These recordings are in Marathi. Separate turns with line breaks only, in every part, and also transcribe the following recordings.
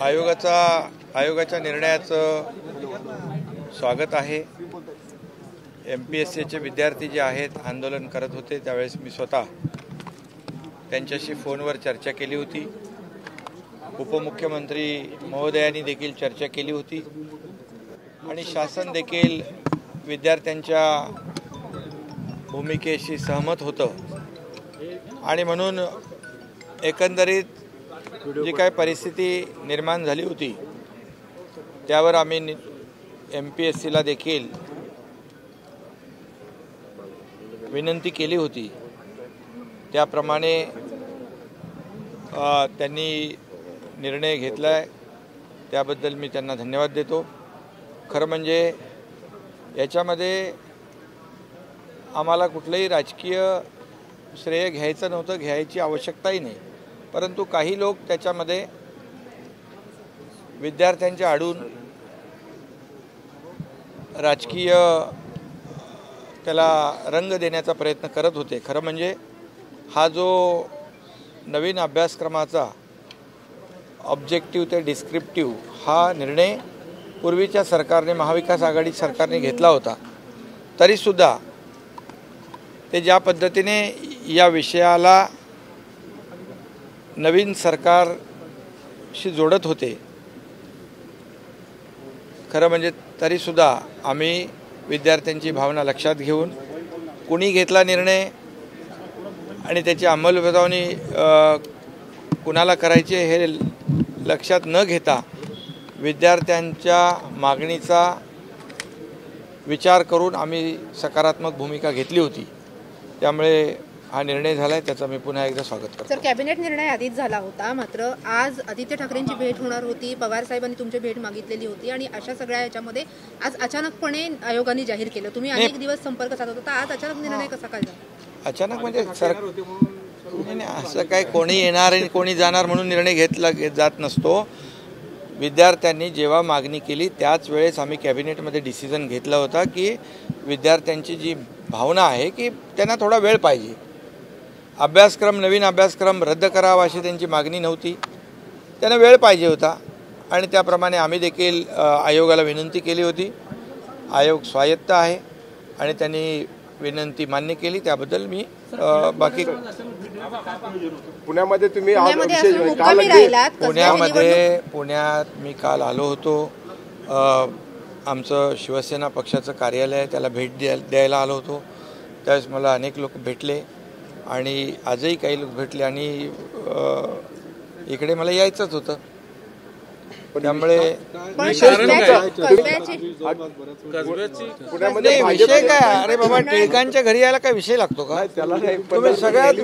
आयोगाच्या निर्णयाचं स्वागत आहे। MPSCचे विद्यार्थी जे आहेत आंदोलन करत होते त्यावेळेस मी स्वतः त्यांच्याशी फोनवर चर्चा केली होती। उपमुख्यमंत्री महोदयांनी देखील चर्चा केली होती आणि शासन देखील विद्यार्थ्यांच्या भूमिकेशी सहमत होतं आणि म्हणून एकंदरीत जी काही परिस्थिती निर्माण झाली होती त्यावर आम्ही MPSCला देखील विनंती केली होती। त्याप्रमाणे त्यांनी निर्णय घेतलाय, त्याबद्दल मी त्यांना धन्यवाद देतो। खरं म्हणजे याच्यामध्ये आम्हाला कुठलंही राजकीय श्रेय घ्यायचं नव्हतं, घ्यायची आवश्यकताही नाही, परंतु काही लोक त्याच्यामध्ये विद्यार्थ्यांच्या आडून राजकीय त्याला रंग देण्याचा प्रयत्न करत होते। खरं म्हणजे हा जो नवीन अभ्यासक्रमाचा ऑब्जेक्टिव्ह ते डिस्क्रिप्टिव्ह हा निर्णय पूर्वीच्या सरकारने, महाविकास आघाडी सरकारने घेतला होता, तरीसुद्धा ते ज्या पद्धतीने या विषयाला नवीन सरकारशी जोडत होते, खरं म्हणजे तरीसुद्धा आम्ही विद्यार्थ्यांची भावना लक्षात घेऊन कुणी घेतला निर्णय आणि त्याची अंमलबजावणी कुणाला करायची हे लक्षात न घेता विद्यार्थ्यांच्या मागणीचा विचार करून आम्ही सकारात्मक भूमिका घेतली होती। त्यामुळे हा निर्णय झालाय, त्याचं मी पुन्हा एकदा स्वागत करतो।
सर, कॅबिनेट निर्णय आधीच झाला होता, मात्र आज आदित्य ठाकरेंची भेट होणार होती, पवार साहेबांनी तुमची भेट मागितलेली होती आणि अशा सगळ्या याच्यामध्ये आज अचानकपणे आयोगाने जाहीर केलं। तुम्ही अनेक दिवस संपर्क साधत होता, आज अचानक निर्णय कसा काय झाला?
अचानक म्हणजे असं काय कोणी येणार आणि कोणी जाणार म्हणून निर्णय घेतला जात नसतो। विद्यार्थ्यांनी जेव्हा मागणी केली त्याच वेळेस आम्ही कॅबिनेटमध्ये डिसिजन घेतला होता की विद्यार्थ्यांची जी भावना आहे की त्यांना थोडा वेळ पाहिजे, नवीन अभ्यासक्रम रद्द करावा अशी त्यांची मागणी नव्हती, त्यांना वेळ पाहिजे होता आणि त्याप्रमाणे आम्ही देखील आयोगाला विनंती केली होती। आयोग स्वायत्त आहे आणि त्यांनी विनंती मान्य केली, त्याबद्दल मी बाकी
पुण्यामध्ये तुम्ही
पुण्यात मी काल आलो होतो। आमचं शिवसेना पक्षाचं कार्यालय आहे, त्याला भेट द्यायला आलो होतो। त्यावेळेस मला अनेक लोक भेटले आणि आजही काही लोक भेटले आणि इकडे मला यायचंच होतं, त्यामुळे विषय काय? अरे बाबा, टिळकांच्या घरी यायला काय विषय लागतो का? तुम्ही सगळ्यात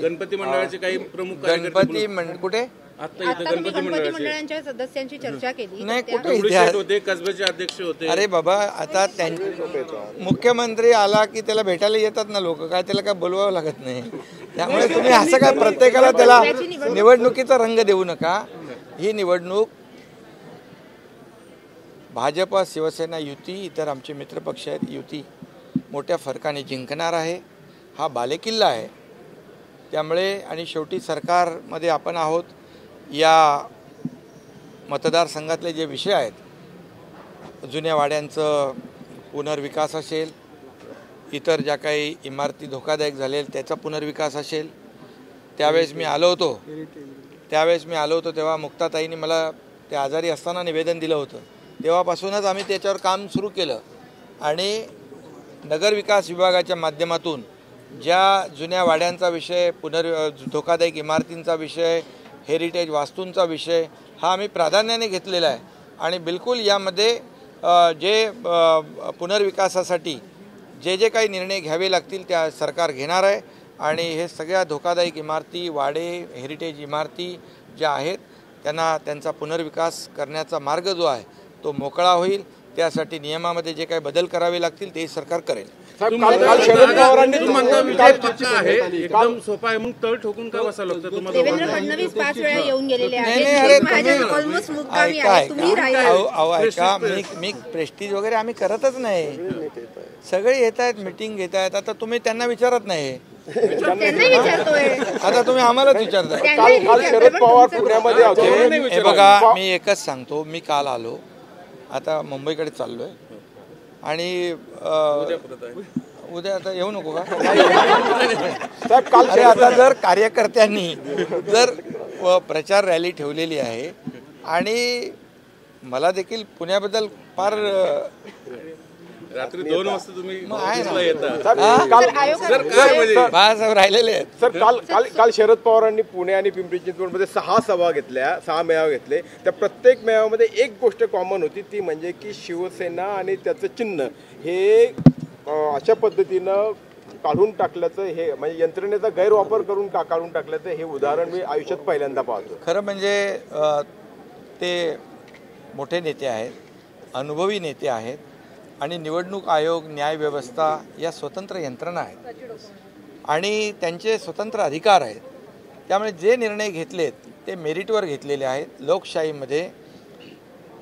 गणपती मंडळाचे काही प्रमुख
कुठे
गणपती मंडळांच्या सदस्यांची चर्चा केली
नाही, कुठे
होते, कसब्याचे अध्यक्ष होते।
अरे बाबा, आता मुख्यमंत्री आला की त्याला भेटायला येतात ना लोक, काय त्याला काय बोलवावं लागत नाही। त्यामुळे तुम्ही असं काय प्रत्येकाला त्याला निवडणुकीचा रंग देऊ नका। ही निवडणूक भाजप, शिवसेना युती, इतर आमचे मित्रपक्ष आहेत, युती मोठ्या फरकाने जिंकणार आहे। हा बालेकिल्ला आहे, त्यामुळे आणि शेवटी सरकारमध्ये आपण आहोत। या मतदारसंघातले जे विषय आहेत, जुन्या वाड्यांचं पुनर्विकास असेल, इतर ज्या काही इमारती धोकादायक झालेल त्याचा पुनर्विकास असेल, त्यावेळेस मी आलो होतो तेव्हा मुक्ताताईंनी मला ते आजारी असताना निवेदन दिलं होतं, तेव्हापासूनच आम्ही त्याच्यावर काम सुरू केलं आणि नगरविकास विभागाच्या माध्यमातून ज्या जुन्या वाड्यांचा विषय, धोकादायक इमारतींचा विषय, हेरिटेज वास्तूंचा विषय हा आम्ही प्राधान्याने घेतलेला आहे आणि बिलकुल यामध्ये जे पुनर्विकासासाठी जे काही निर्णय घ्यावे लागतील त्या सरकार घेणार आहे आणि हे सगळ्या धोकादायक इमारती, वाडे, हेरिटेज इमारती ज्या आहेत त्यांचा पुनर्विकास करण्याचा मार्ग जो आहे तो मोकळा होईल। त्यासाठी नियमामध्ये जे काही बदल करावे लागतील ते सरकार करेल।
एकदम सोपा आहे, मग तळ ठोकून का बसावं लागतं तुम्हाला?
देवेंद्र फडणवीस 5 वेळा येऊन गेलेले आहेत, ऑलमोस्ट मुक्कामी आहे, तुम्ही
ऐका, मी प्रेस्टीज वगैरे आम्ही करतच नाही, सगळे येत आहेत, मीटिंग घेत आहेत। आता तुम्ही त्यांना विचारत नाही,
त्यांना विचारतोय.
आता तुम्ही आम्हालाच विचारताय.
त्यांना विचारतोय,
शरद
पण
पवार
तुमचं-
पुण्यामध्ये होते.
हे बघा, मी एकच सांगतो, मी काल आलो, आता मुंबईकडे चाललोय आणि उद्या आता येऊ नको का?
साहेब काल
अरे आता जर कार्यकर्त्यांनी जर प्रचार रॅली ठेवलेली आहे आणि मला देखील पुण्याबद्दल फार
रात्री 2 वाजता तुम्ही
मग आहे ना.
ऑफिसला येता.
साहेब काल
बाळासाहेब राहिलेले आहेत.
सर काल शरद पवारांनी पुणे आणि पिंपरी चिंचवडमध्ये 6 सभा घेतल्या, 6 मेळावे घेतले. त्या प्रत्येक मेळाव्यामध्ये एक गोष्ट कॉमन होती, ती म्हणजे की शिवसेना आणि त्याचं चिन्ह हे अशा पद्धतीनं काढून टाकल्याचं, हे म्हणजे यंत्रणेचा गैरवापर करून काढून टाकल्याचं हे उदाहरण मी आयुष्यात पहिल्यांदा पाहतो.
खरं म्हणजे ते मोठे नेते आहेत, अनुभवी नेते आहेत आणि निवडणूक आयोग, न्यायव्यवस्था या स्वतंत्र यंत्रणा आहेत आणि त्यांचे स्वतंत्र अधिकार आहेत. त्यामुळे जे निर्णय घेतलेत ते मेरिटवर घेतलेले आहेत. लोकशाहीमध्ये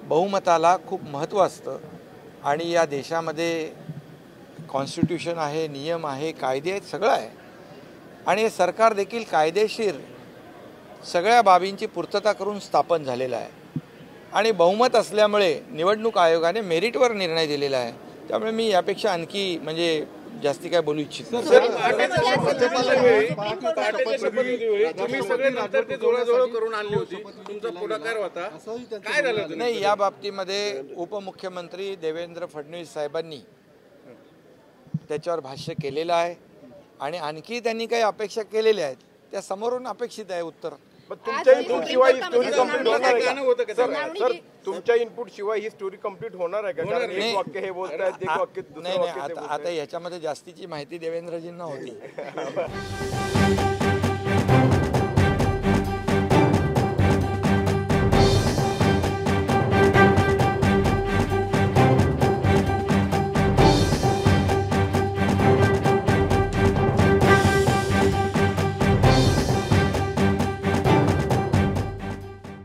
बहुमताला खूप महत्त्व असतं आणि या देशामध्ये कॉन्स्टिट्यूशन आहे, नियम आहे, कायदे आहेत, सगळं आहे आणि हे सरकार देखील कायदेशीर सगळ्या बाबींची पूर्तता करून स्थापन झालेलं आहे आणि बहुमत असल्यामुळे निवडणूक आयोगाने मेरिटवर निर्णय दिलेला आहे. त्यामुळे मी यापेक्षा आणखी म्हणजे जास्ती काय बोलू इच्छित नाही.
तुम्ही सगळे नंतर ते जोडाजोड करून आणली होती, तुमचा पुढाकार होता, काय झालं?
नाही, या बाबतीमध्ये उपमुख्यमंत्री देवेंद्र फडणवीस साहेबांनी त्याच्यावर भाष्य केलेलं आहे आणि आणखी त्यांनी काही अपेक्षा केलेल्या आहेत, त्या समोरून अपेक्षित आहे उत्तर.
पण तुमच्या इनपुट शिवाय ही स्टोरी
आज
कम्प्लीट होणार आहे
गाणं होतं का
का?
त्यावेळेला?
सर तुमच्या इनपुट शिवाय ही स्टोरी कम्प्लीट होणार आहे का? कारण
नाही.
एक वाक्य हे बोलतायत, एक वाक्य दुसरं
नाही
वाक्य ते
आता
बोलतायत.
याच्यामध्ये जास्तीची माहिती देवेंद्रजींना होती.